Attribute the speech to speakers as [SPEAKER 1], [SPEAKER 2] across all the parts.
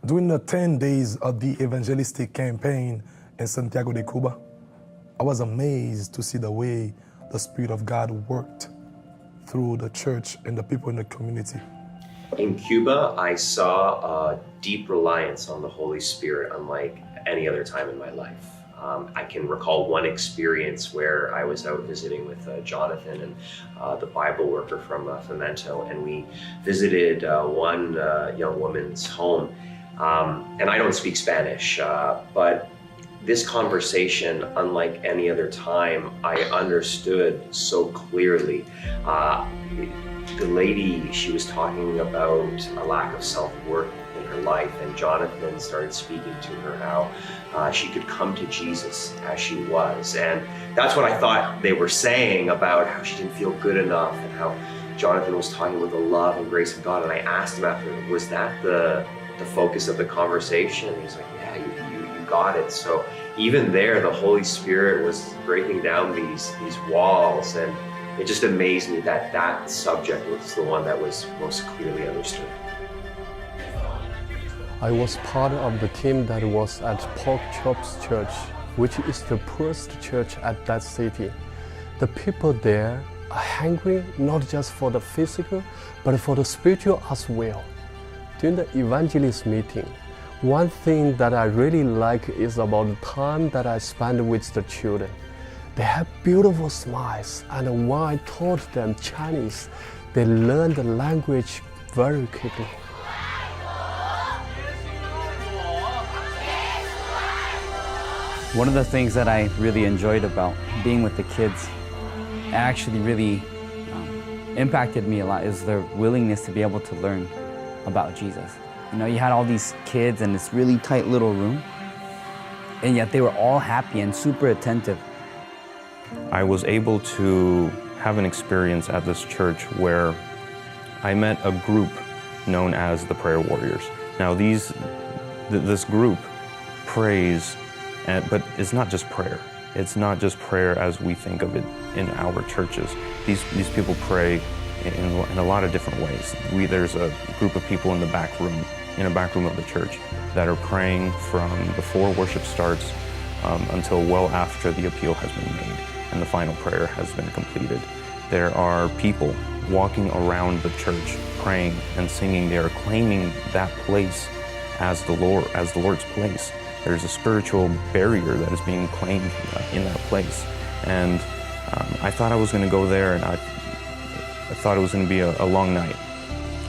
[SPEAKER 1] During the 10 days of the evangelistic campaign in Santiago de Cuba, I was amazed to see the way the Spirit of God worked through the church and the people in the community.
[SPEAKER 2] In Cuba, I saw a deep reliance on the Holy Spirit unlike any other time in my life. I can recall one experience where I was out visiting with Jonathan and the Bible worker from Fomento, and we visited one young woman's home. And I don't speak Spanish, but this conversation, unlike any other time, I understood so clearly. The lady, she was talking about a lack of self-worth in her life, and Jonathan started speaking to her how she could come to Jesus as she was. And that's what I thought they were saying about how she didn't feel good enough, and how Jonathan was talking with the love and grace of God. And I asked him after, was that the focus of the conversation? And he's like, yeah, you got it. So even there, the Holy Spirit was breaking down these walls, and it just amazed me that that subject was the one that was most clearly understood.
[SPEAKER 3] I was part of the team that was at Pork Chops Church, which is the poorest church at that city. The people there are hungry not just for the physical, but for the spiritual as well. During the evangelist meeting, one thing that I really like is about the time that I spend with the children. They have beautiful smiles, and when I taught them Chinese, they learned the language very quickly.
[SPEAKER 4] One of the things that I really enjoyed about being with the kids, it actually really impacted me a lot, is their willingness to be able to learn about Jesus. You know, you had all these kids in this really tight little room, and yet they were all happy and super attentive.
[SPEAKER 5] I was able to have an experience at this church where I met a group known as the Prayer Warriors. Now this group prays, but it's not just prayer. It's not just prayer as we think of it in our churches. These people pray in a lot of different ways. There's a group of people in a back room of the church that are praying from before worship starts until well after the appeal has been made and the final prayer has been completed. There are people walking around the church praying and singing. They are claiming that place as the Lord's place. There's a spiritual barrier that is being claimed in that place. And I thought I was going to go there, and I thought it was going to be a long night,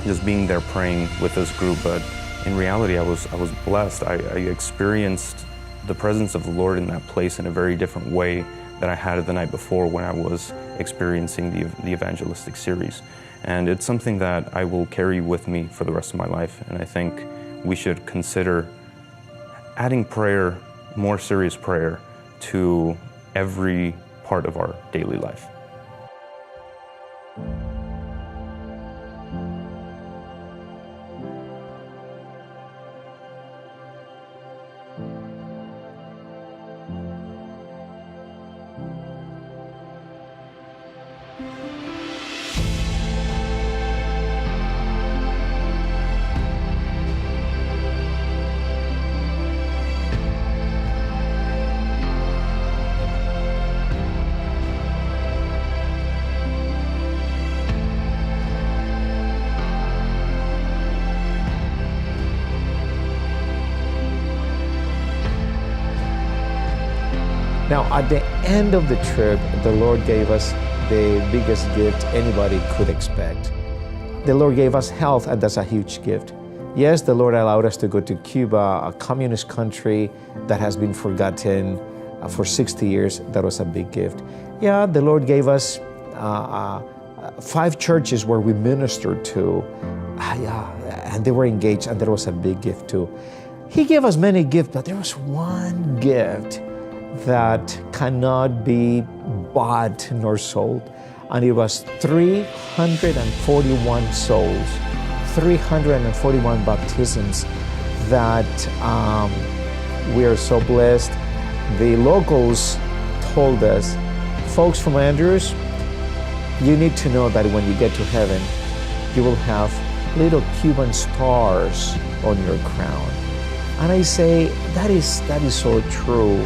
[SPEAKER 5] just being there praying with this group. But in reality, I was blessed. I experienced the presence of the Lord in that place in a very different way that I had it the night before when I was experiencing the evangelistic series. And it's something that I will carry with me for the rest of my life. And I think we should consider adding prayer, more serious prayer, to every part of our daily life.
[SPEAKER 6] Now, at the end of the trip, the Lord gave us the biggest gift anybody could expect. The Lord gave us health, and that's a huge gift. Yes, the Lord allowed us to go to Cuba, a communist country that has been forgotten for 60 years. That was a big gift. Yeah, the Lord gave us 5 churches where we ministered to, and they were engaged, and that was a big gift too. He gave us many gifts, but there was one gift that cannot be bought nor sold. And it was 341 souls, 341 baptisms that we are so blessed. The locals told us, folks from Andrews, you need to know that when you get to heaven, you will have little Cuban stars on your crown. And I say, that is so true.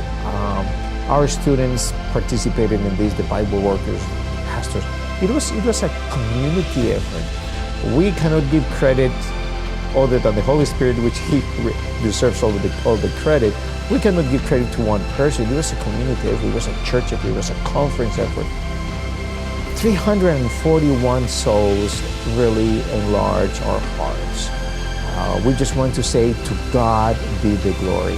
[SPEAKER 6] Our students participated in this, the Bible workers, pastors. It was a community effort. We cannot give credit other than the Holy Spirit, which He deserves all the credit. We cannot give credit to one person. It was a community effort, it was a church effort, it was a conference effort. 341 souls really enlarge our hearts. We just want to say, to God be the glory.